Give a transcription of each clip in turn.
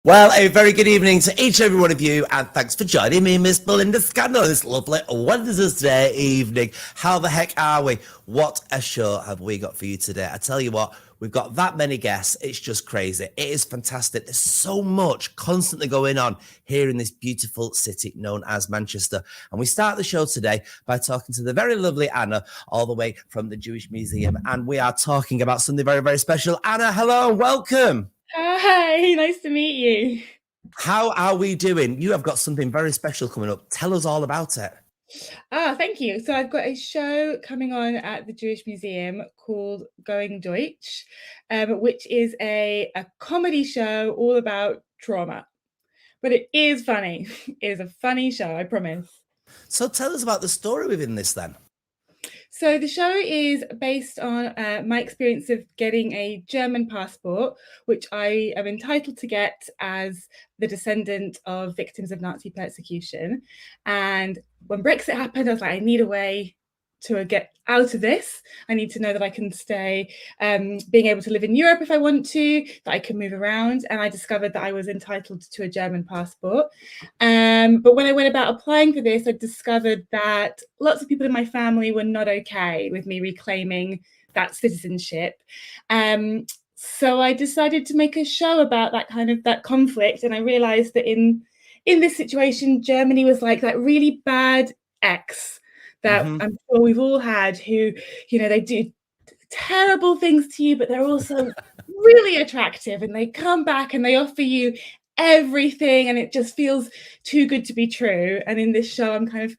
Well, a very good evening to each and every one of you, and thanks for joining me, Miss Belinda Scandal, this lovely Wednesday evening. How the heck are we? What a show have we got for you today? I tell you what, we've got that many guests. It's just crazy. It is fantastic. There's so much constantly going on here in this beautiful city known as Manchester. And we start the show today by talking to the very lovely Anna, all the way from the Jewish Museum. And we are talking about something very, very special. Anna, hello, welcome. Hi, nice to meet you. How are we doing? You have got something very special coming up. Tell us all about it. Thank you. So I've got a show coming on at the Jewish Museum called Going Deutsch, which is a comedy show all about trauma. But it is funny. It is a funny show, I promise. So tell us about the story within this then. So the show is based on my experience of getting a German passport, which I am entitled to get as the descendant of victims of Nazi persecution. And when Brexit happened, I was like, I need a way to get out of this. I need to know that I can stay, being able to live in Europe if I want to, that I can move around. And I discovered that I was entitled to a German passport. But when I went about applying for this, I discovered that lots of people in my family were not okay with me reclaiming that citizenship. So I decided to make a show about that conflict. And I realized that in this situation, Germany was like that really bad ex that I'm sure we've all had, who, they do terrible things to you, but they're also really attractive, and they come back and they offer you everything, and it just feels too good to be true. And in this show, I'm kind of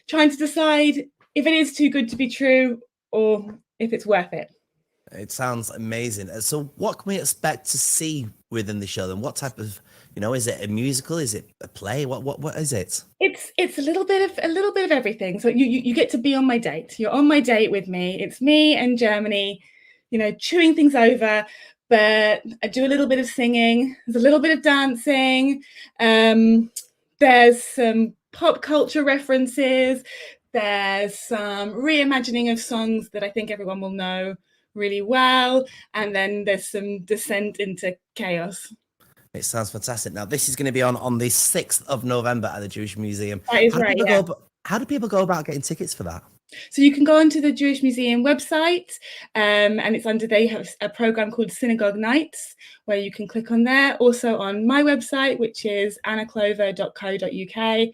trying to decide if it is too good to be true or if it's worth it. It sounds amazing. So what can we expect to see within the show then? What type of, is it a musical? Is it a play? What is it? It's a little bit of everything. So you get to be on my date. You're on my date with me. It's me and Germany, chewing things over, but I do a little bit of singing. There's a little bit of dancing. There's some pop culture references. There's some reimagining of songs that I think everyone will know really well, and then there's some descent into chaos. It sounds fantastic. Now, this is going to be on the 6th of November at the Jewish Museum. That is right, yeah. How do people go about getting tickets for that? So you can go onto the Jewish Museum website, and they have a program called Synagogue Nights, where you can click on there. Also on my website, which is annaclover.co.uk.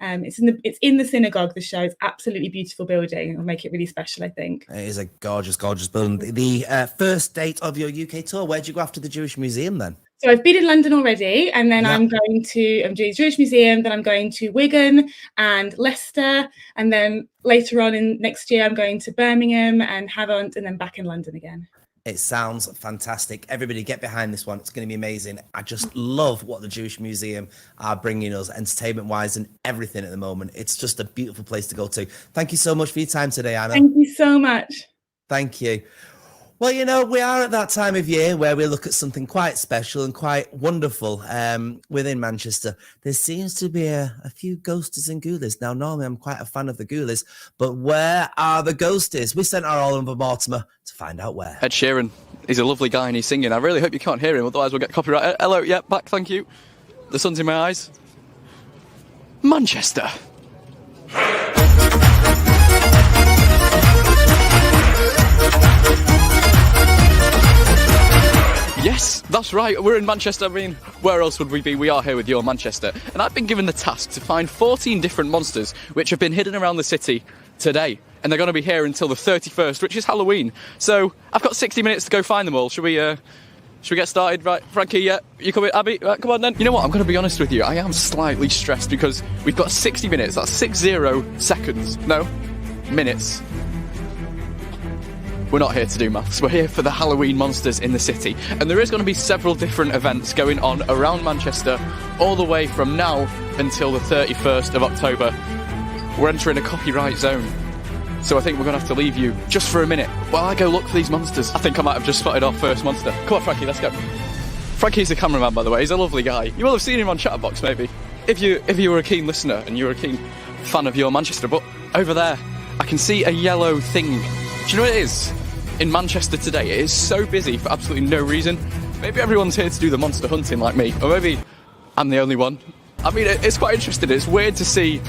It's in the synagogue, the show. It's absolutely beautiful building. It'll make it really special, I think. It is a gorgeous, gorgeous building. The first date of your UK tour, where'd you go after the Jewish Museum then? So I've been in London already, and then I'm doing the Jewish Museum, then I'm going to Wigan and Leicester, and then later on in next year I'm going to Birmingham and Havant, and then back in London again. It sounds fantastic. Everybody get behind this one. It's going to be amazing. I just love what the Jewish Museum are bringing us entertainment-wise and everything at the moment. It's just a beautiful place to go to. Thank you so much for your time today, Anna. Thank you so much. Thank you. Well, we are at that time of year where we look at something quite special and quite wonderful within Manchester. There seems to be a few ghosties and ghoulies. Now, normally I'm quite a fan of the ghoulies, but where are the ghosties? We sent our Oliver Mortimer to find out where. Ed Sheeran, he's a lovely guy and he's singing. I really hope you can't hear him, otherwise we'll get copyright. Hello, yeah, back, thank you. The sun's in my eyes. Manchester. Yes, that's right, we're in Manchester. I mean, where else would we be? We are here with your Manchester. And I've been given the task to find 14 different monsters which have been hidden around the city today. And they're going to be here until the 31st, which is Halloween. So I've got 60 minutes to go find them all. Should we get started? Right, Frankie, yeah, you coming? Abby, right, come on then. You know what, I'm going to be honest with you. I am slightly stressed because we've got 60 minutes. That's 60 seconds. No, minutes. We're not here to do maths, we're here for the Halloween monsters in the city. And there is going to be several different events going on around Manchester, all the way from now until the 31st of October. We're entering a copyright zone. So I think we're going to have to leave you just for a minute while I go look for these monsters. I think I might have just spotted our first monster. Come on, Frankie, let's go. Frankie's the cameraman, by the way. He's a lovely guy. You will have seen him on Chatterbox, maybe. If you were a keen listener and you were a keen fan of your Manchester. But over there, I can see a yellow thing. Do you know what it is? In Manchester today, it is so busy for absolutely no reason. Maybe everyone's here to do the monster hunting like me, or maybe I'm the only one. I mean, it's quite interesting. It's weird to see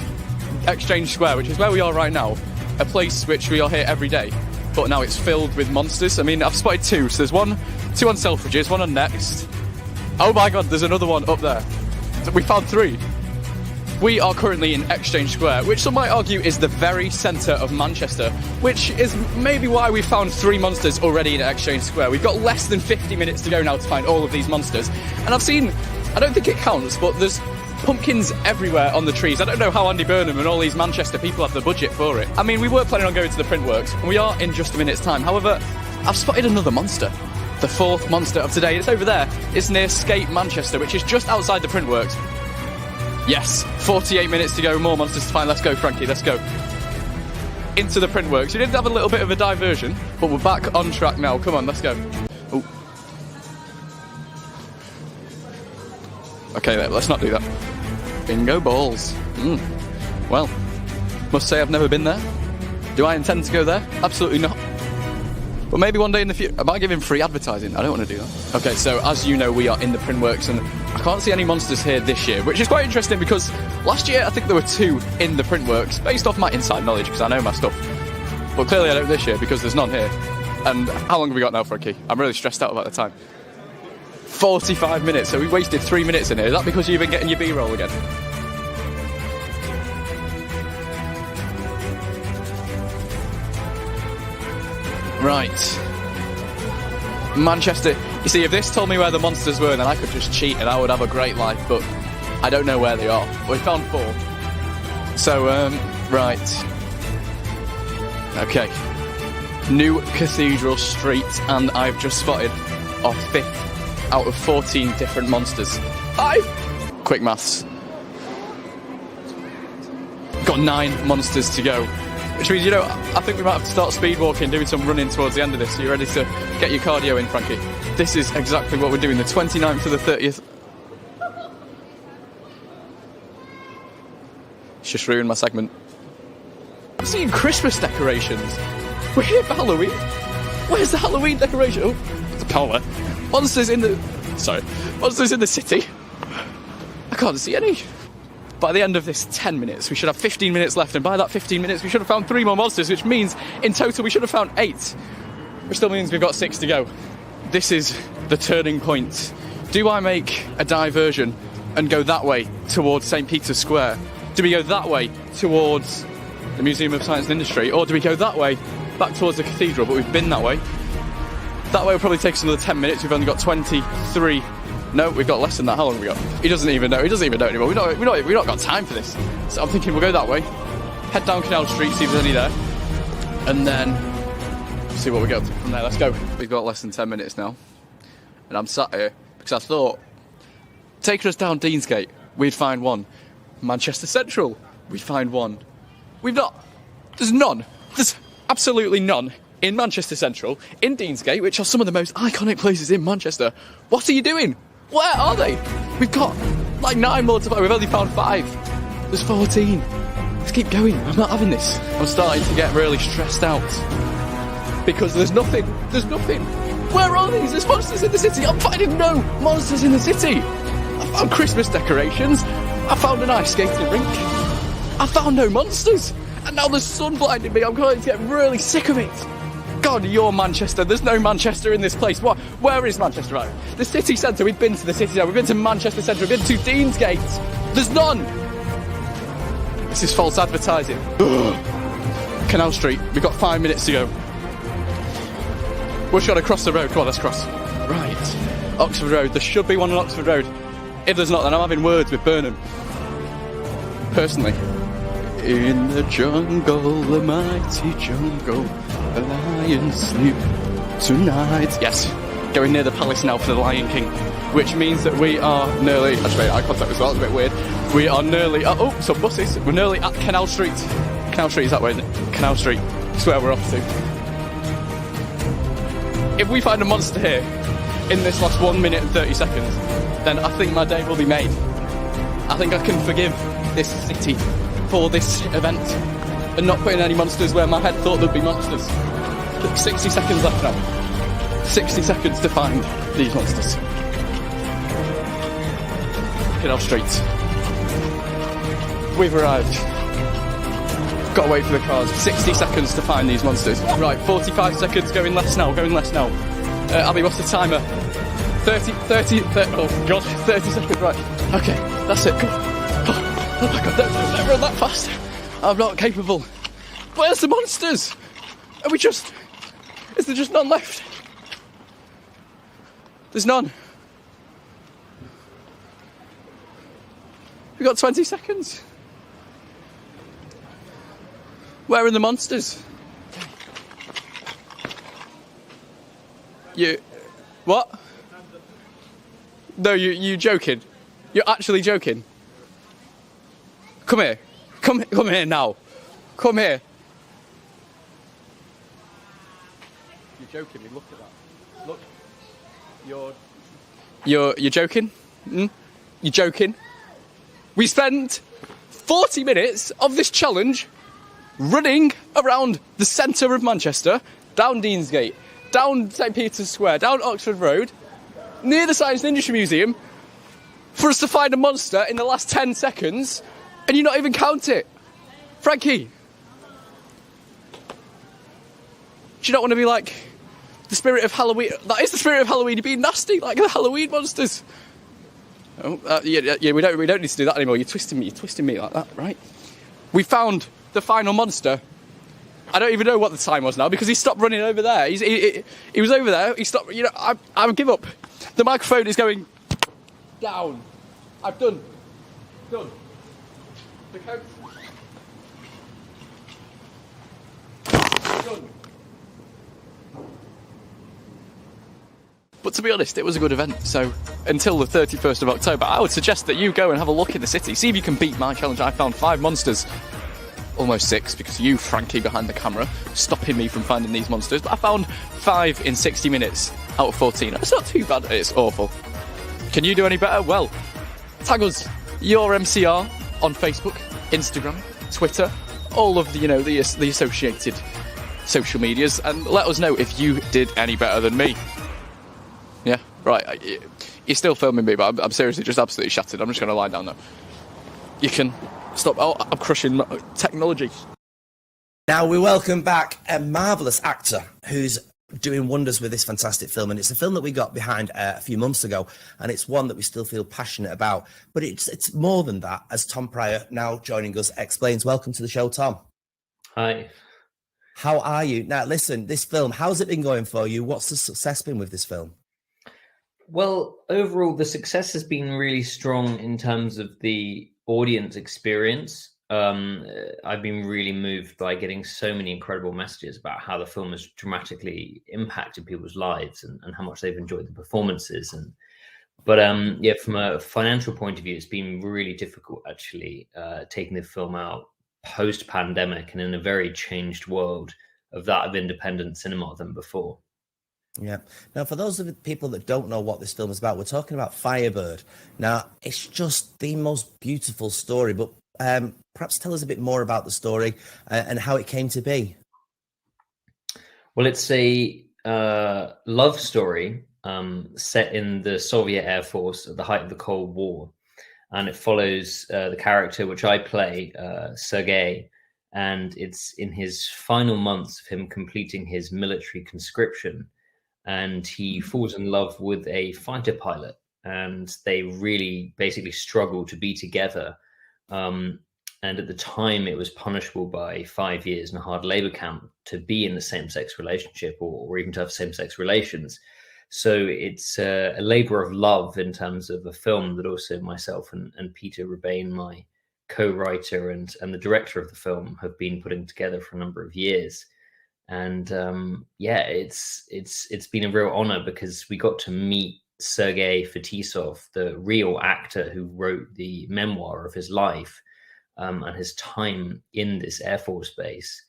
Exchange Square, which is where we are right now, a place which we are here every day, but now it's filled with monsters. I mean, I've spotted two. So there's two on Selfridges, one on Next. Oh my God, there's another one up there. We found three. We are currently in Exchange Square, which some might argue is the very centre of Manchester, which is maybe why we found 3 monsters already in Exchange Square. We've got less than 50 minutes to go now to find all of these monsters. And I've seen, I don't think it counts, but there's pumpkins everywhere on the trees. I don't know how Andy Burnham and all these Manchester people have the budget for it. I mean, we were planning on going to the Printworks, and we are in just a minute's time. However, I've spotted another monster. The 4th monster of today. It's over there. It's near Skate Manchester, which is just outside the Printworks. Yes, 48 minutes to go, more monsters to find. Let's go, Frankie, let's go. Into the Printworks. We did have a little bit of a diversion, but we're back on track now. Come on, let's go. Ooh. Okay, let's not do that. Bingo balls. Well, must say I've never been there. Do I intend to go there? Absolutely not. But maybe one day in the future. Am I giving free advertising? I don't want to do that. Okay, so as you know, we are in the Printworks, and I can't see any monsters here this year, which is quite interesting because last year I think there were 2 in the Printworks, based off my inside knowledge because I know my stuff. But clearly I don't this year because there's none here. And how long have we got now, Frankie? I'm really stressed out about the time. 45 minutes, so we wasted 3 minutes in here. Is that because you've been getting your B-roll again? Right. Manchester. You see, if this told me where the monsters were, then I could just cheat and I would have a great life, but I don't know where they are. We found 4. So, right. Okay. New Cathedral Street, and I've just spotted our 5th out of 14 different monsters. 5! Quick maths. Got 9 monsters to go. Which means, you know, I think we might have to start speed walking, doing some running towards the end of this. Are you ready to get your cardio in, Frankie? This is exactly what we're doing, the 29th to the 30th. It's just ruined my segment. I'm seeing Christmas decorations. We're here for Halloween. Where's the Halloween decoration? Oh, it's a power. Monsters in the city. I can't see any. By the end of this 10 minutes, we should have 15 minutes left, and by that 15 minutes, we should have found 3 more monsters, which means, in total, we should have found 8. Which still means we've got 6 to go. This is the turning point. Do I make a diversion and go that way towards St. Peter's Square? Do we go that way towards the Museum of Science and Industry? Or do we go that way back towards the cathedral? But we've been that way. That way will probably take us another 10 minutes. We've only got 23. No, we've got less than that. How long have we got? He doesn't even know. He doesn't even know anymore. We've not got time for this. So I'm thinking we'll go that way, head down Canal Street, see if there's any there, and then see what we get from there. Let's go. We've got less than 10 minutes now, and I'm sat here because I thought, taking us down Deansgate, we'd find 1. Manchester Central, we'd find 1. We've not. There's none. There's absolutely none in Manchester Central, in Deansgate, which are some of the most iconic places in Manchester. What are you doing? Where are they? We've got like 9 more to find. We've only found 5. There's 14. Let's keep going. I'm not having this. I'm starting to get really stressed out because there's nothing. There's nothing. Where are these? There's monsters in the city. I'm finding no monsters in the city. I found Christmas decorations. I found an ice skating rink. I found no monsters. And now the sun blinded me. I'm going to get really sick of it. God, you're Manchester. There's no Manchester in this place. What? Where is Manchester? Right. The city centre. We've been to the city centre. We've been to Manchester Central. We've been to Deansgate. There's none. This is false advertising. Ugh. Canal Street. We've got 5 minutes to go. We're just got to cross the road. Come on, let's cross. Right. Oxford Road. There should be one on Oxford Road. If there's not, then I'm having words with Burnham. Personally. In the jungle, the mighty jungle, the lions sleep tonight. Yes, going near the palace now for the Lion King, which means that we are nearly. I just made eye contact as well. It's a bit weird. We are nearly. Oh, some buses. We're nearly at Canal Street. Canal Street is that way, isn't it? Canal Street. That's where we're off to. If we find a monster here in this last 1 minute and 30 seconds, then I think my day will be made. I think I can forgive this city for this event and not putting any monsters where my head thought there'd be monsters. 60 seconds left now. 60 seconds to find these monsters. Canal Street. We've arrived. Got to wait for the cars. 60 seconds to find these monsters. Right, 45 seconds, going less now. Abby, what's the timer? 30, oh God, 30 seconds, right. Okay, that's it, come on. Oh my God, don't run that fast. I'm not capable. Where's the monsters? Is there just none left? There's none. We've got 20 seconds. Where are the monsters? What? No, you joking? You're actually joking? Come here. Come here now. Come here. You're joking me. Look at that. Look. You're joking? You're joking? We spent 40 minutes of this challenge running around the centre of Manchester, down Deansgate, down St Peter's Square, down Oxford Road, near the Science and Industry Museum, for us to find a monster in the last 10 seconds, and you not even count it. Frankie, do you not want to be like the spirit of Halloween? That is the spirit of Halloween. You're being nasty, like the Halloween monsters. Oh, yeah. We don't need to do that anymore. You're twisting me like that, right? We found the final monster. I don't even know what the time was now because he stopped running over there. He was over there. He stopped. I would give up. The microphone is going down. I've done. The count. Done. But to be honest, it was a good event. So until the 31st of October, I would suggest that you go and have a look in the city. See if you can beat my challenge. I found 5 monsters. Almost 6 because you, Frankie, behind the camera, stopping me from finding these monsters. But I found 5 in 60 minutes out of 14. It's not too bad. It's awful. Can you do any better? Well, tag us, your MCR, on Facebook, Instagram, Twitter, all of the, the associated social medias, and let us know if you did any better than me. Yeah, right. You're still filming me, but I'm seriously just absolutely shattered. I'm just going to lie down now. You can stop. Oh, I'm crushing technology. Now we welcome back a marvellous actor who's doing wonders with this fantastic film, and it's a film that we got behind a few months ago, and it's one that we still feel passionate about. But it's more than that, as Tom Pryor, now joining us, explains. Welcome to the show, Tom. Hi. How are you? Now, listen, this film, how's it been going for you? What's the success been with this film? Well, overall, the success has been really strong in terms of the audience experience. I've been really moved by getting so many incredible messages about how the film has dramatically impacted people's lives and how much they've enjoyed the performances. But from a financial point of view, it's been really difficult actually taking the film out post-pandemic and in a very changed world of that of independent cinema than before. Yeah. Now, for those of the people that don't know what this film is about, we're talking about Firebird. Now, it's just the most beautiful story, but perhaps tell us a bit more about the story and how it came to be. Well, it's a love story set in the Soviet Air Force at the height of the Cold War. And it follows the character which I play, Sergei, and it's in his final months of him completing his military conscription. And he falls in love with a fighter pilot, and they really basically struggle to be together. And at the time, it was punishable by 5 years in a hard labor camp to be in a same-sex relationship or even to have same-sex relations. So it's a labor of love in terms of a film that also myself and Peter Rebane, my co-writer and the director of the film, have been putting together for a number of years. And it's been a real honor because we got to meet Sergei Fetisov, the real actor who wrote the memoir of his life and his time in this Air Force base.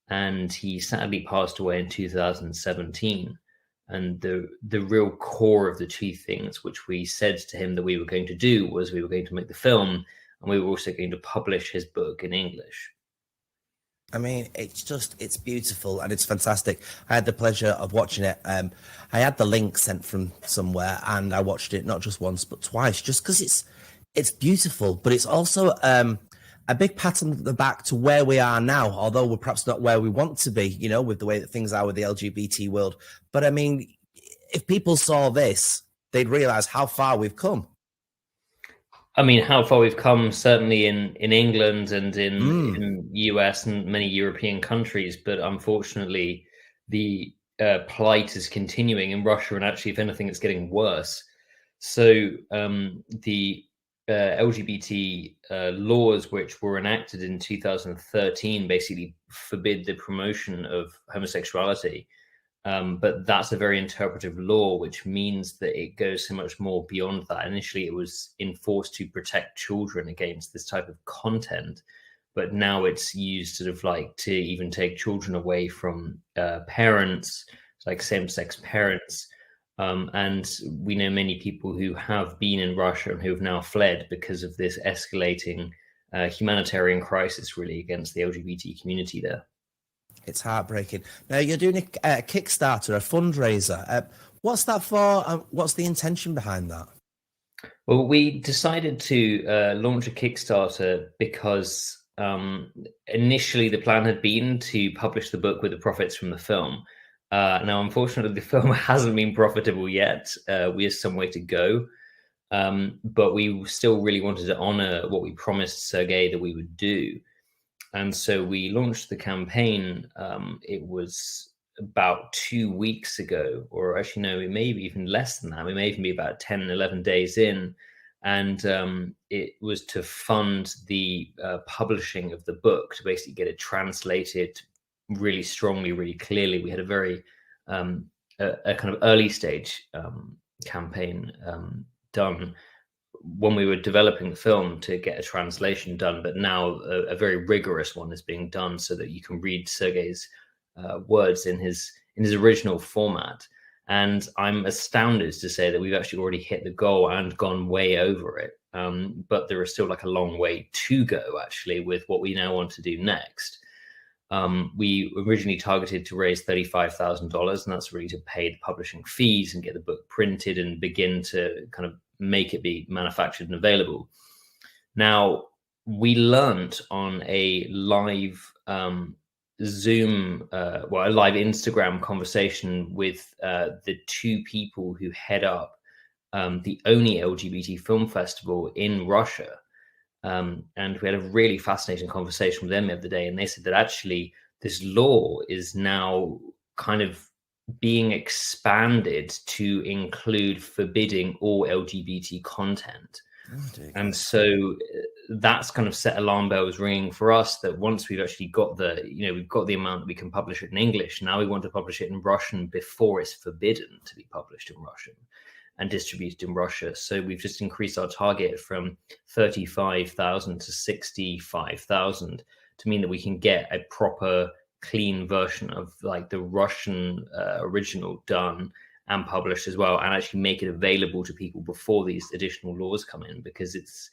And he sadly passed away in 2017. And the real core of the two things which we said to him that we were going to do was we were going to make the film, and we were also going to publish his book in English. I mean, it's beautiful and it's fantastic. I had the pleasure of watching it. I had the link sent from somewhere and I watched it not just once, but twice, just because it's beautiful, but it's also a big pat on the back to where we are now, although we're perhaps not where we want to be, with the way that things are with the LGBT world. But I mean, if people saw this, they'd realize how far we've come. I mean, how far we've come, certainly in England and in US and many European countries, but unfortunately, the plight is continuing in Russia, and actually, if anything, it's getting worse. So the LGBT laws, which were enacted in 2013, basically forbid the promotion of homosexuality. But that's a very interpretive law, which means that it goes so much more beyond that. Initially, it was enforced to protect children against this type of content, but now it's used sort of like to even take children away from parents, like same-sex parents. And we know many people who have been in Russia and who have now fled because of this escalating humanitarian crisis, really, against the LGBT community there. It's heartbreaking. Now, you're doing a Kickstarter, a fundraiser. What's that for? What's the intention behind that? Well, we decided to launch a Kickstarter because initially the plan had been to publish the book with the profits from the film. Now, unfortunately, the film hasn't been profitable yet. We have some way to go. But we still really wanted to honor what we promised Sergei that we would do. And so we launched the campaign. It was about 2 weeks ago, or actually, no, it may be even less than that. We may even be about 10, 11 days in. And it was to fund the publishing of the book, to basically get it translated really strongly, really clearly. We had a very a kind of early stage campaign done when we were developing the film to get a translation done, but now a very rigorous one is being done so that you can read Sergei's words in his original format. And I'm astounded to say that we've actually already hit the goal and gone way over it. But there is still like a long way to go, actually, with what we now want to do next. We originally targeted to raise $35,000, and that's really to pay the publishing fees and get the book printed and begin to kind of make it be manufactured and available. Now, we learned on a live Zoom, a live Instagram conversation with the two people who head up the only LGBT film festival in Russia. And we had a really fascinating conversation with them the other day, and they said that actually this law is now kind of being expanded to include forbidding all LGBT content. And so that's kind of set alarm bells ringing for us, that once we've actually got we've got the amount that we can publish it in English, now we want to publish it in Russian before it's forbidden to be published in Russian and distributed in Russia. So we've just increased our target from 35,000 to 65,000 to mean that we can get a proper clean version of like the Russian original done and published as well, and actually make it available to people before these additional laws come in, because it's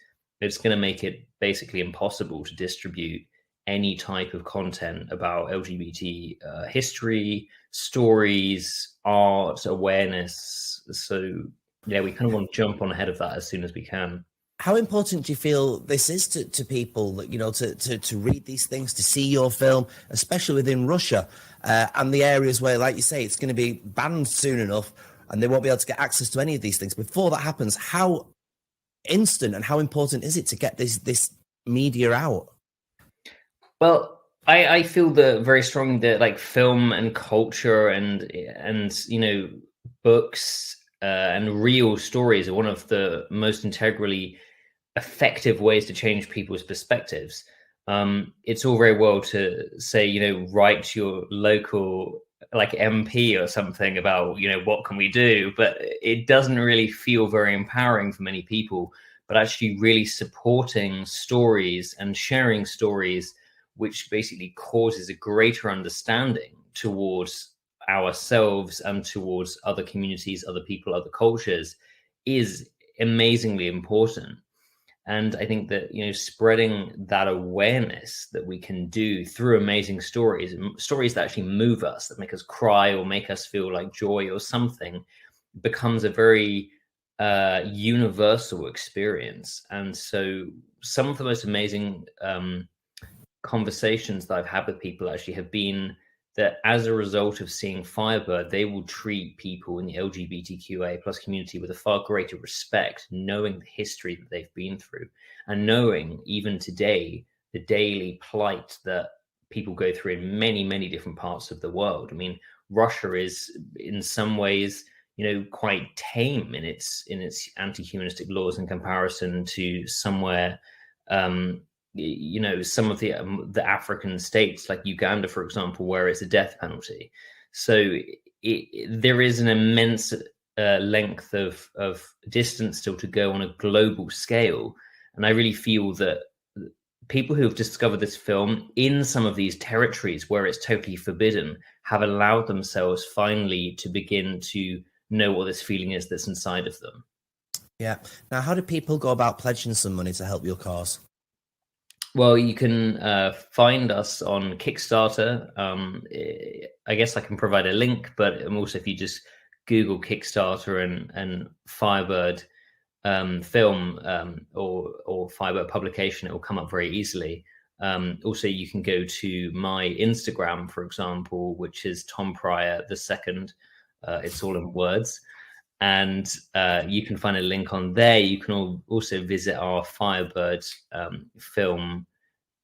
going to make it basically impossible to distribute any type of content about LGBT history, stories, art, awareness. So yeah, we kind of want to jump on ahead of that as soon as we can. How important do you feel this is to people, to read these things, to see your film, especially within Russia and the areas where, like you say, it's going to be banned soon enough and they won't be able to get access to any of these things? Before that happens, how instant and how important is it to get this media out? Well, I feel that very strongly that like film and culture and books and real stories are one of the most integrally effective ways to change people's perspectives. It's all very well to say, write to your local like MP or something about, what can we do? But it doesn't really feel very empowering for many people. But actually really supporting stories and sharing stories, which basically causes a greater understanding towards ourselves and towards other communities, other people, other cultures, is amazingly important. And I think that, spreading that awareness that we can do through amazing stories that actually move us, that make us cry or make us feel like joy or something, becomes a very universal experience. And so some of the most amazing conversations that I've had with people actually have been that as a result of seeing Firebird, they will treat people in the LGBTQA plus community with a far greater respect, knowing the history that they've been through, and knowing even today the daily plight that people go through in many, many different parts of the world. I mean, Russia is in some ways, quite tame in its anti-humanistic laws in comparison to somewhere some of the African states like Uganda, for example, where it's a death penalty. So there is an immense length of distance still to go on a global scale. And I really feel that people who have discovered this film in some of these territories where it's totally forbidden have allowed themselves finally to begin to know what this feeling is that's inside of them. Yeah. Now, how do people go about pledging some money to help your cause? Well, you can find us on Kickstarter. I guess I can provide a link, but also if you just Google Kickstarter and Firebird film or Firebird publication, it will come up very easily. Also, you can go to my Instagram, for example, which is Tom Pryor II. It's all in words. And you can find a link on there. You can also visit our Firebird film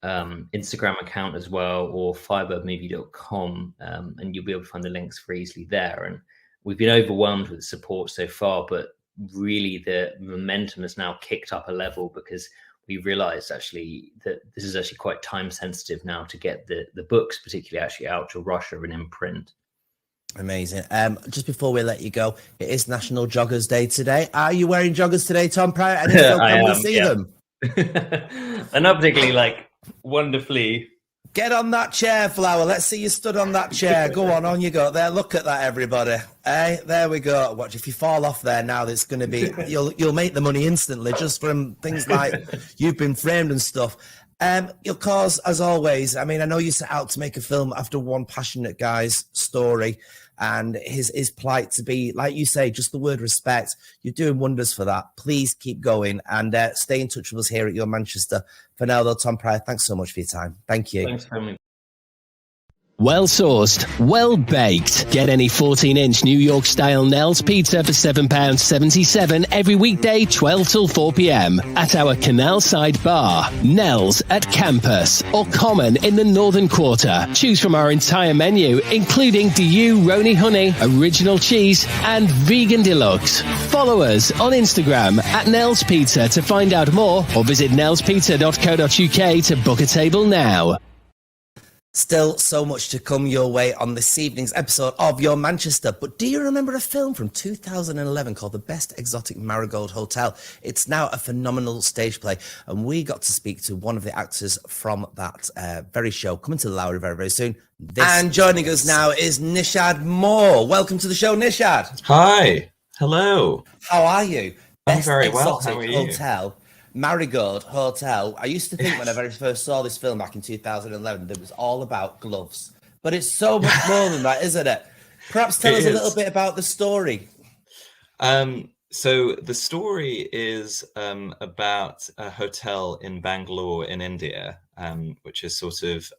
Instagram account as well, or firebirdmovie.com, and you'll be able to find the links very easily there. And we've been overwhelmed with the support so far, but really the momentum has now kicked up a level because we realized actually that this is actually quite time sensitive now to get the books particularly actually out to Russia and in print. Amazing. Just before we let you go, it is National Joggers Day today. Are you wearing joggers today, Tom Pryor? And if so, can we see them? They're not particularly wonderfully. Get on that chair, Flower. Let's see you stood on that chair. Go on you go. There, look at that, everybody. Hey, there we go. Watch, if you fall off there now, it's going to be, you'll make the money instantly just from things like you've been framed and stuff. Your cause, as always, I mean, I know you set out to make a film after one passionate guy's story and his plight to be, like you say, just the word respect. You're doing wonders for that. Please keep going and stay in touch with us here at Your Manchester. For now, though, Tom Pryor, thanks so much for your time. Thank you. Thanks for having me. Well sourced, well baked. Get any 14-inch New York style Nell's pizza for £7.77 every weekday 12 till 4 p.m. at our Canal Side bar, Nell's at Campus or Common in the Northern Quarter. Choose from our entire menu, including DU Roni Honey, Original Cheese and Vegan Deluxe. Follow us on Instagram at Nell's Pizza to find out more or visit nellspizza.co.uk to book a table now. Still so much to come your way on this evening's episode of Your Manchester. But do you remember a film from 2011 called The Best Exotic Marigold Hotel? It's now a phenomenal stage play. And we got to speak to one of the actors from that very show, coming to the Lowry very, very soon. And joining us now is Nishad More. Welcome to the show, Nishad. Hi. Hello. How are you? I'm very well. How are you? Hotel. Marigold Hotel. I used to think when I very first saw this film back in 2011 that it was all about gloves, but it's so much more than that, isn't it? Perhaps tell us a little bit about the story. So the story is about a hotel in Bangalore in India, which is sort of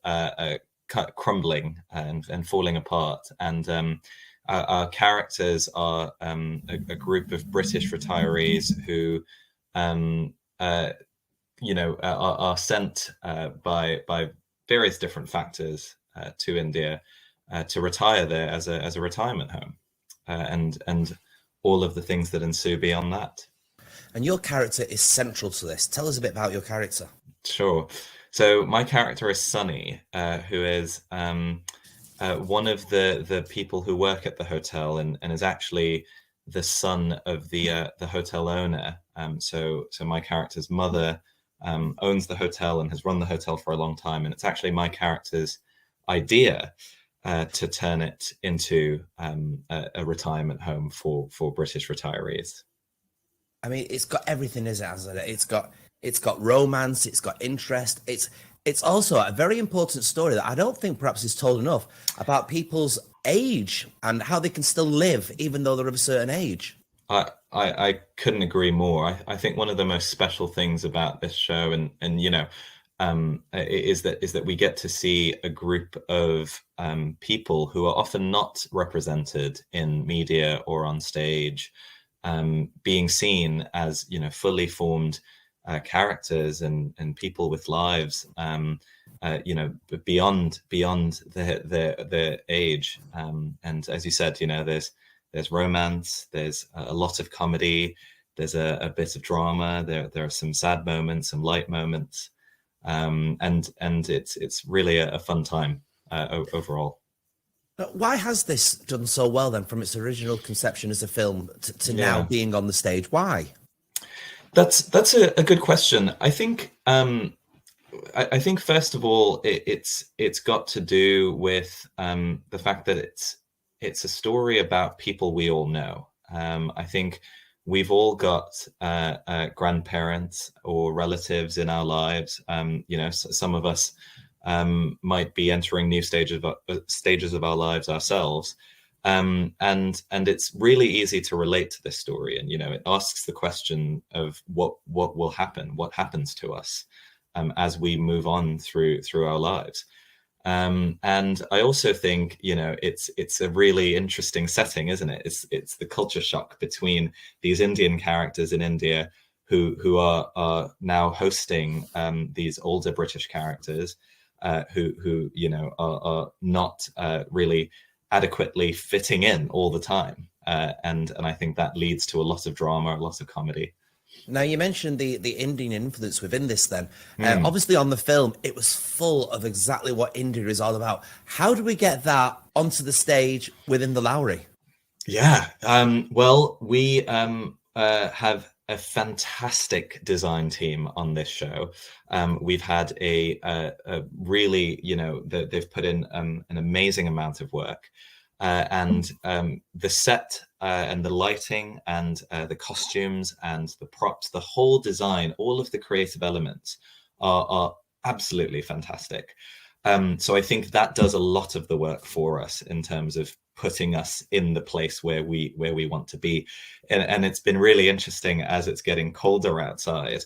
crumbling and falling apart. And our characters are a group of British retirees who are sent by various different factors to India to retire there as a retirement home, and all of the things that ensue beyond that. And your character is central to this. Tell us a bit about your character. Sure. So my character is Sunny, who is one of the people who work at the hotel and is actually the son of the hotel owner. So my character's mother owns the hotel and has run the hotel for a long time, and it's actually my character's idea to turn it into a retirement home for British retirees. I mean, it's got everything, hasn't it? It's got It's got romance. It's got interest. It's also a very important story that I don't think perhaps is told enough about people's age and how they can still live even though they're of a certain age. I couldn't agree more. I think one of the most special things about this show, and you know, is that we get to see a group of people who are often not represented in media or on stage, being seen as, you know, fully formed characters and people with lives, you know, beyond their age. And as you said, you know, there's romance, there's a lot of comedy, there's a bit of drama, there are some sad moments, some light moments, and it's really a fun time overall. But why has this done so well then, from its original conception as a film to now being on the stage? Why? That's a good question. I think I think first of all it's got to do with the fact that it's a story about people we all know. I think we've all got grandparents or relatives in our lives. You know, some of us might be entering new stages of our lives ourselves. And it's really easy to relate to this story. And, you know, it asks the question of what will happen, what happens to us as we move on through our lives. And I also think, you know, it's a really interesting setting, isn't it? It's the culture shock between these Indian characters in India who are now hosting these older British characters who you know are not really adequately fitting in all the time, and I think that leads to a lot of drama, a lot of comedy. Now, you mentioned the Indian influence within this then. Obviously, on the film, it was full of exactly what India is all about. How do we get that onto the stage within the Lowry? Yeah, well, we have a fantastic design team on this show. We've had a really, you know, they've put in an amazing amount of work. And the set and the lighting and the costumes and the props, the whole design, all of the creative elements are absolutely fantastic. So I think that does a lot of the work for us in terms of putting us in the place where we want to be. And it's been really interesting as it's getting colder outside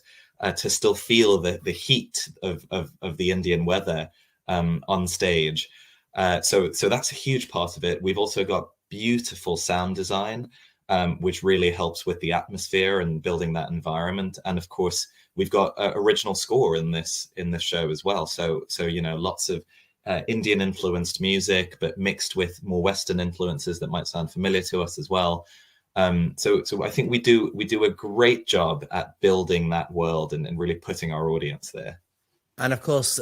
to still feel the heat of the Indian weather on stage. So that's a huge part of it. We've also got beautiful sound design, which really helps with the atmosphere and building that environment. And of course, we've got original score in this show as well. So you know, lots of Indian influenced music, but mixed with more Western influences that might sound familiar to us as well. So I think we do a great job at building that world and really putting our audience there. And of course,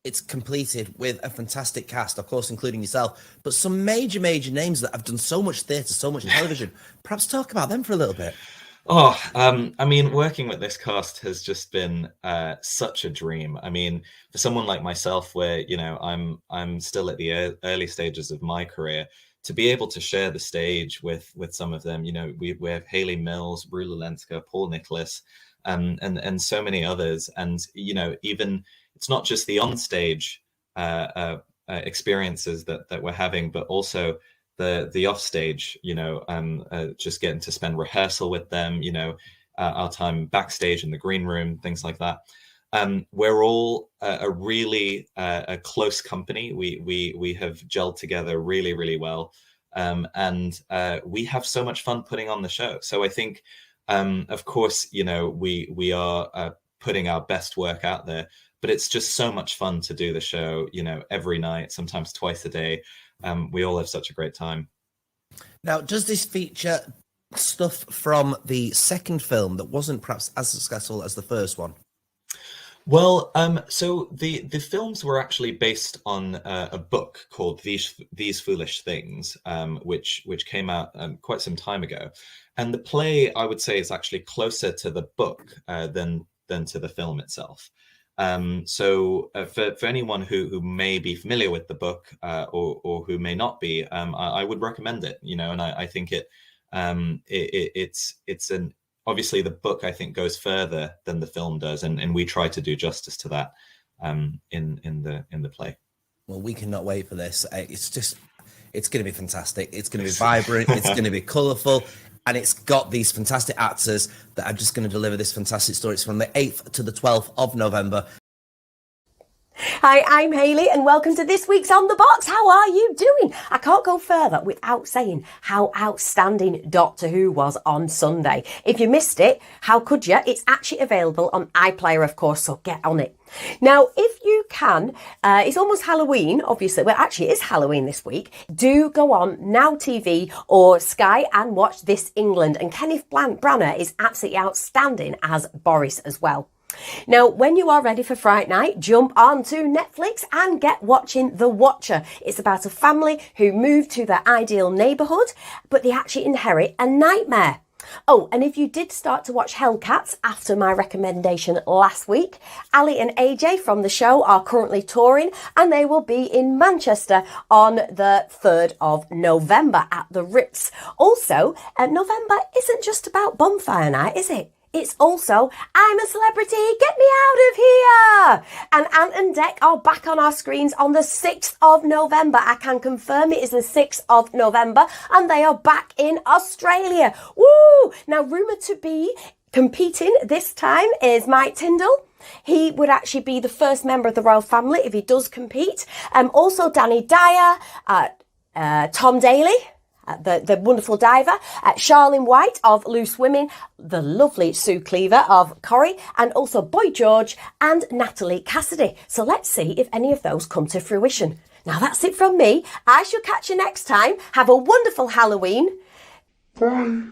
it's completed with a fantastic cast, of course, including yourself, but some major names that have done so much theatre, so much television. Perhaps talk about them for a little bit. Oh, I mean, working with this cast has just been such a dream. I mean, for someone like myself, where, you know, I'm still at the early stages of my career, to be able to share the stage with some of them, you know, we have Hayley Mills, Rula Lenska, Paul Nicholas, and so many others. And, you know, even it's not just the onstage experiences that we're having, but also the offstage, you know, just getting to spend rehearsal with them, you know, our time backstage in the green room, things like that. We're all a really a close company. We have gelled together really well, and we have so much fun putting on the show. So I think, of course, you know, we are putting our best work out there, but it's just so much fun to do the show, you know, every night, sometimes twice a day. We all have such a great time. Now, does this feature stuff from the second film that wasn't perhaps as successful as the first one? Well, so the films were actually based on a book called These Foolish Things, which came out quite some time ago, and the play, I would say, is actually closer to the book than to the film itself. So for anyone who may be familiar with the book or who may not be, I would recommend it. You know, and I think it's obviously the book, I think, goes further than the film does, and we try to do justice to that in the play. Well, we cannot wait for this. It's going to be fantastic. It's going to be vibrant. It's going to be colourful. And it's got these fantastic actors that are just going to deliver this fantastic story. It's from the 8th to the 12th of November. Hi, I'm Hayley and welcome to this week's On The Box. How are you doing? I can't go further without saying how outstanding Doctor Who was on Sunday. If you missed it, how could you? It's actually available on iPlayer, of course, so get on it. Now, if you can, it's almost Halloween, obviously. Well, actually, it is Halloween this week. Do go on Now TV or Sky and watch This England. And Kenneth Branagh is absolutely outstanding as Boris as well. Now, when you are ready for Fright Night, jump on to Netflix and get watching The Watcher. It's about a family who move to their ideal neighbourhood, but they actually inherit a nightmare. Oh, and if you did start to watch Hellcats after my recommendation last week, Ali and AJ from the show are currently touring and they will be in Manchester on the 3rd of November at the Ritz. Also, November isn't just about bonfire night, is it? It's also, I'm a celebrity, get me out of here! And Ant and Dec are back on our screens on the 6th of November. I can confirm it is the 6th of November, and they are back in Australia. Woo! Now, rumoured to be competing this time is Mike Tyndall. He would actually be the first member of the royal family if he does compete. Also, Danny Dyer, Tom Daly, the wonderful diver, Charlene White of Loose Women, the lovely Sue Cleaver of Corrie, and also Boy George and Natalie Cassidy. So let's see if any of those come to fruition. Now that's it from me. I shall catch you next time. Have a wonderful Halloween. And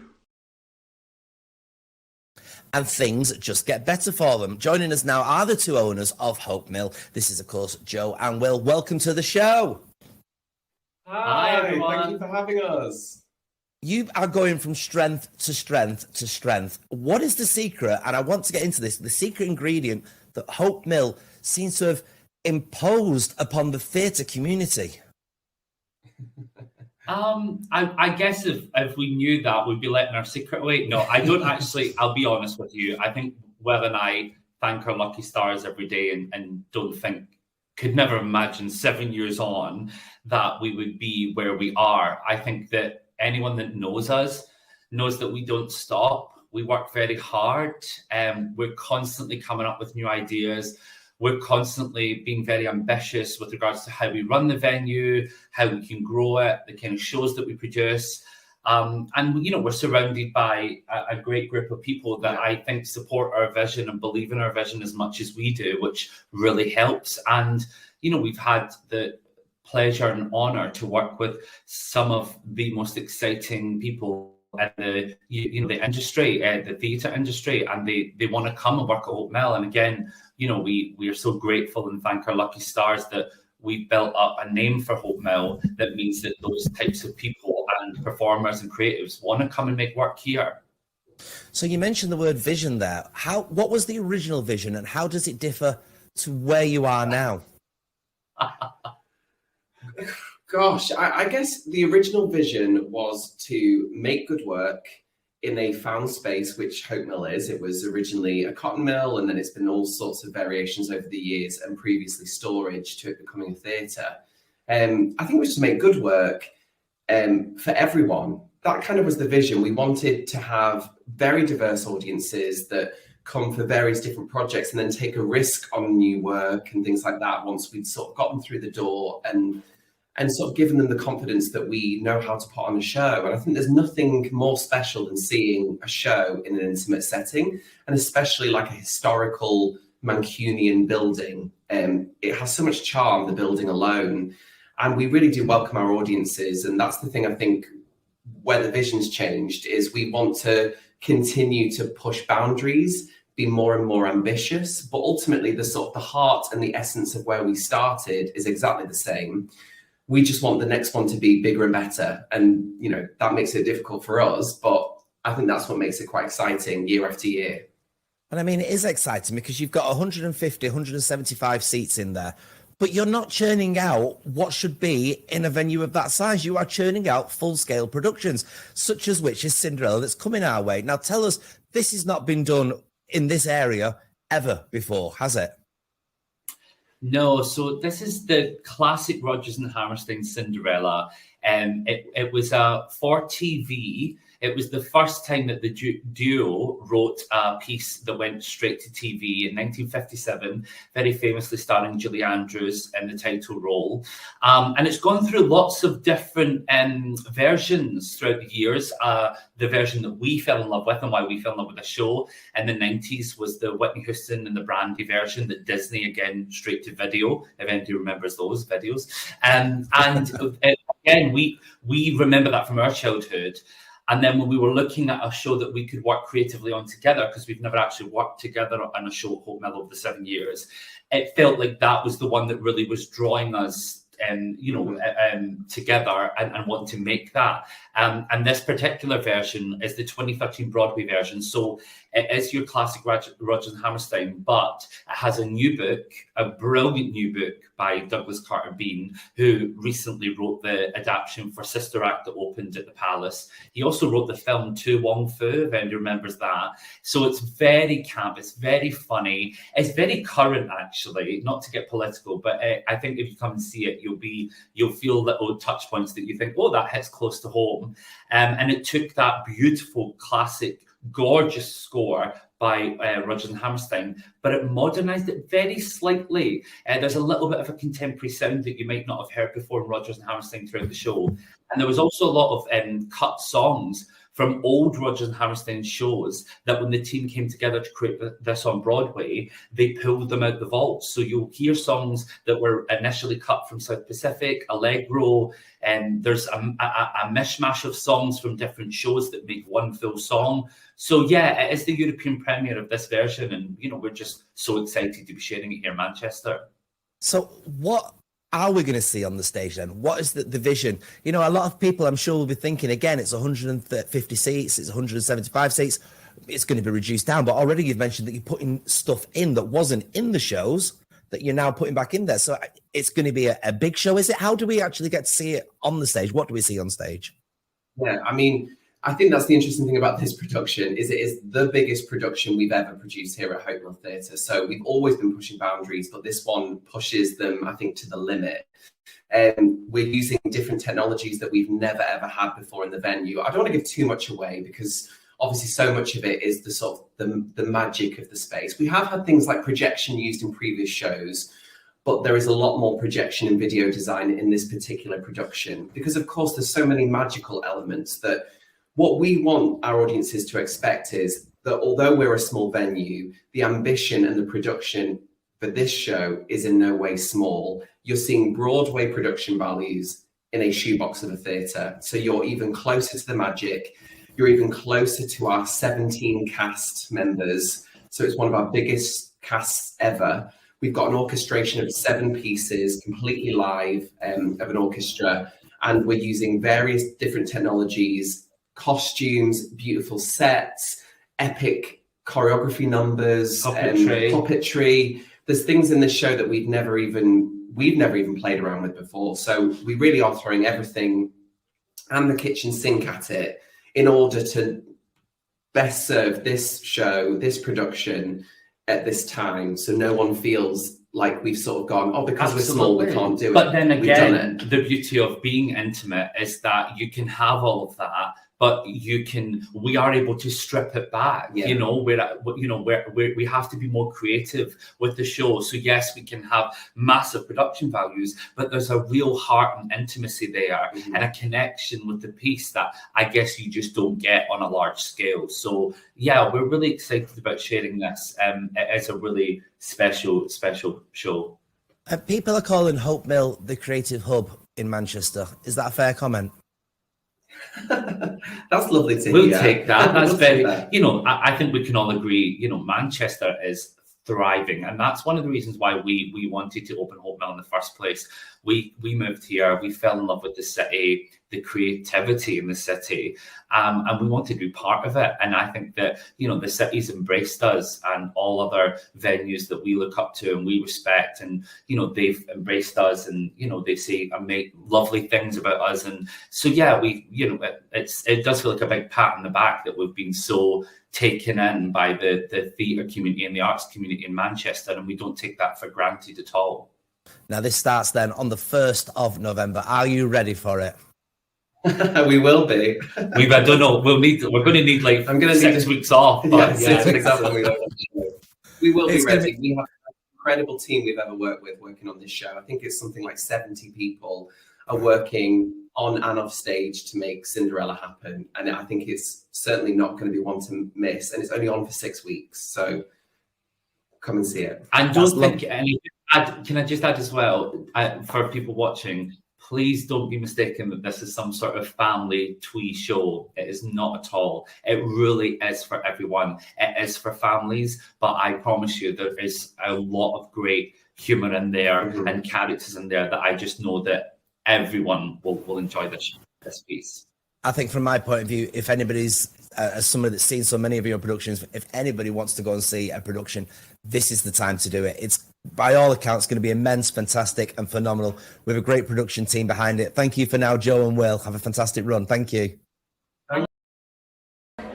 things just get better for them. Joining us now are the two owners of Hope Mill. This is, of course, Joe and Will. Welcome to the show. Hi, everyone. Thank you for having us. You are going from strength to strength to strength. What is the secret? And I want to get into this, the secret ingredient that Hope Mill seems to have imposed upon the theatre community. I guess if we knew that, we'd be letting our secret away. No, I don't actually. I'll be honest with you. I think Will and I thank our lucky stars every day and don't think, could never imagine 7 years on that we would be where we are. I think that anyone that knows us knows that we don't stop. We work very hard. We're constantly coming up with new ideas. We're constantly being very ambitious with regards to how we run the venue, how we can grow it, the kind of shows that we produce. And, you know, we're surrounded by a great group of people that I think support our vision and believe in our vision as much as we do, which really helps. And, you know, we've had the pleasure and honour to work with some of the most exciting people in the, the industry, the theatre industry, and they want to come and work at Hope Mill. And again, you know, we are so grateful and thank our lucky stars that we've built up a name for Hope Mill that means that those types of people and performers and creatives want to come and make work here. So you mentioned the word vision there. What was the original vision and how does it differ to where you are now? Gosh, I guess the original vision was to make good work in a found space, which Hope Mill is. It was originally a cotton mill, and then it's been all sorts of variations over the years, and previously storage to it becoming a theatre. I think it was to make good work for everyone. That kind of was the vision. We wanted to have very diverse audiences that come for various different projects and then take a risk on new work and things like that once we'd sort of gotten through the door and sort of given them the confidence that we know how to put on a show. And I think there's nothing more special than seeing a show in an intimate setting, and especially like a historical Mancunian building. It has so much charm, the building alone. And we really do welcome our audiences. And that's the thing, I think, where the vision's changed, is we want to continue to push boundaries, be more and more ambitious, but ultimately the sort of the heart and the essence of where we started is exactly the same. We just want the next one to be bigger and better. And, you know, that makes it difficult for us, but I think that's what makes it quite exciting year after year. And I mean, it is exciting because you've got 150, 175 seats in there, but you're not churning out what should be in a venue of that size. You are churning out full-scale productions, such as which is Cinderella, that's coming our way. Now, tell us this has not been done in this area ever before, has it? No, so this is the classic Rodgers and Hammerstein Cinderella. It was for TV. It was the first time that the duo wrote a piece that went straight to TV in 1957, very famously starring Julie Andrews in the title role. And it's gone through lots of different versions throughout the years. The version that we fell in love with and why we fell in love with the show in the 90s was the Whitney Houston and the Brandy version that Disney, again, straight to video, if anybody remembers those videos. And again, we remember that from our childhood. And then when we were looking at a show that we could work creatively on together, because we've never actually worked together on a show at Hope Mill over the 7 years, it felt like that was the one that really was drawing us together and wanting to make that. And this particular version is the 2013 Broadway version. So it is your classic Rodgers and Hammerstein, but it has a new book, a brilliant new book by Douglas Carter Bean, who recently wrote the adaptation for Sister Act that opened at the Palace. He also wrote the film To Wong Fu, if anybody remembers that. So it's very camp, it's very funny, it's very current, actually, not to get political, but I think if you come and see it, you'll feel little touch points that you think, oh, that hits close to home. And it took that beautiful, classic, gorgeous score by Rodgers and Hammerstein, but it modernised it very slightly. There's a little bit of a contemporary sound that you might not have heard before in Rodgers and Hammerstein throughout the show. And there was also a lot of cut songs from old Rodgers and Hammerstein shows that when the team came together to create this on Broadway, they pulled them out the vault. So you'll hear songs that were initially cut from South Pacific, Allegro, and there's a mishmash of songs from different shows that make one full song. So yeah, it is the European premiere of this version, and we're just so excited to be sharing it here in Manchester. So what are we going to see on the stage then? What is the vision? A lot of people, I'm sure, will be thinking, again, it's 150 seats, it's 175 seats, it's going to be reduced down. But already you've mentioned that you're putting stuff in that wasn't in the shows that you're now putting back in there. So it's going to be a big show, is it? How do we actually get to see it on the stage? What do we see on stage? Yeah, I think that's the interesting thing about this production is it is the biggest production we've ever produced here at Hope Mill Theatre. So we've always been pushing boundaries, but this one pushes them, I think, to the limit. And we're using different technologies that we've never, ever had before in the venue. I don't want to give too much away because obviously so much of it is the sort of the magic of the space. We have had things like projection used in previous shows, but there is a lot more projection and video design in this particular production because, of course, there's so many magical elements that what we want our audiences to expect is that although we're a small venue, the ambition and the production for this show is in no way small. You're seeing Broadway production values in a shoebox of a theatre. So you're even closer to the magic. You're even closer to our 17 cast members. So it's one of our biggest casts ever. We've got an orchestration of 7 pieces, completely live, of an orchestra. And we're using various different technologies, costumes, beautiful sets, epic choreography numbers, puppetry. There's things in this show that we've never even played around with before. So we really are throwing everything and the kitchen sink at it in order to best serve this show, this production at this time. So no one feels like we've sort of gone, oh, because we're small, we can't do it. But then again, the beauty of being intimate is that you can have all of that, but we are able to strip it back. Yeah. We have to be more creative with the show. So yes, we can have massive production values, but there's a real heart and intimacy there, and a connection with the piece that I guess you just don't get on a large scale. So yeah, we're really excited about sharing this. It's a really special show. People are calling Hope Mill the creative hub in Manchester. Is that a fair comment? That's lovely to hear. We'll take that. That's very, I think we can all agree, Manchester is thriving. And that's one of the reasons why we wanted to open Hope Mill in the first place, we moved here, we fell in love with the city, the creativity in the city, and we want to be part of it. And I think that, you know, the city's embraced us, and all other venues that we look up to and we respect, and, you know, they've embraced us, and, you know, they say and make lovely things about us. And so, yeah, we, you know, it does feel like a big pat on the back that we've been so taken in by the theatre community and the arts community in Manchester, and we don't take that for granted at all. Now, this starts then on the 1st of November. Are you ready for it? We will be. I don't know. We're going to need like I'm going to 6 weeks off. But yeah, exactly. We will be ready. We have an incredible team we've ever worked with working on this show. I think it's something like 70 people are working on and off stage to make Cinderella happen. And I think it's certainly not going to be one to miss. And it's only on for 6 weeks. So come and see it. And don't think, can I just add as well, for people watching, please don't be mistaken that this is some sort of family twee show. It is not at all. It really is for everyone. It is for families, but I promise you there is a lot of great humour in there and characters in there that I just know that everyone will enjoy this piece. I think from my point of view, if anybody's, as somebody that's seen so many of your productions, if anybody wants to go and see a production, this is the time to do it. It's, by all accounts, going to be immense, fantastic and phenomenal with a great production team behind it. Thank you for now, Joe and Will. Have a fantastic run. Thank you.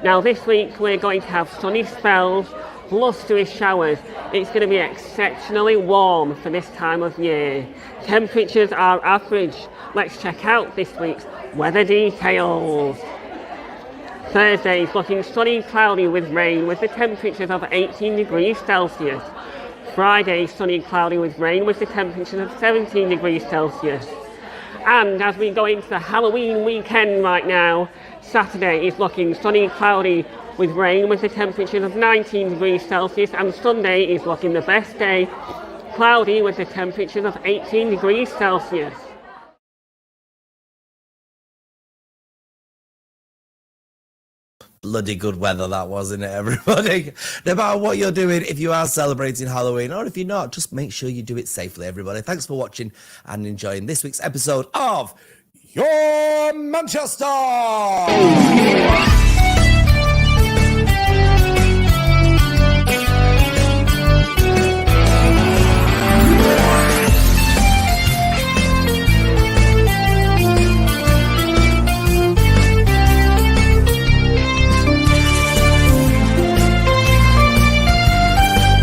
Now this week we're going to have sunny spells, blustery showers. It's going to be exceptionally warm for this time of year. Temperatures are average. Let's check out this week's weather details. Thursday is looking sunny, cloudy with rain, with the temperatures of 18 degrees Celsius. Friday, sunny, cloudy with rain, with the temperatures of 17 degrees Celsius. And as we go into the Halloween weekend right now, Saturday is looking sunny, cloudy with rain, with the temperatures of 19 degrees Celsius. And Sunday is looking the best day, cloudy with the temperatures of 18 degrees Celsius. Bloody good weather that was, isn't it, everybody? No matter what you're doing, if you are celebrating Halloween or if you're not, just make sure you do it safely, everybody. Thanks for watching and enjoying this week's episode of Your Manchester!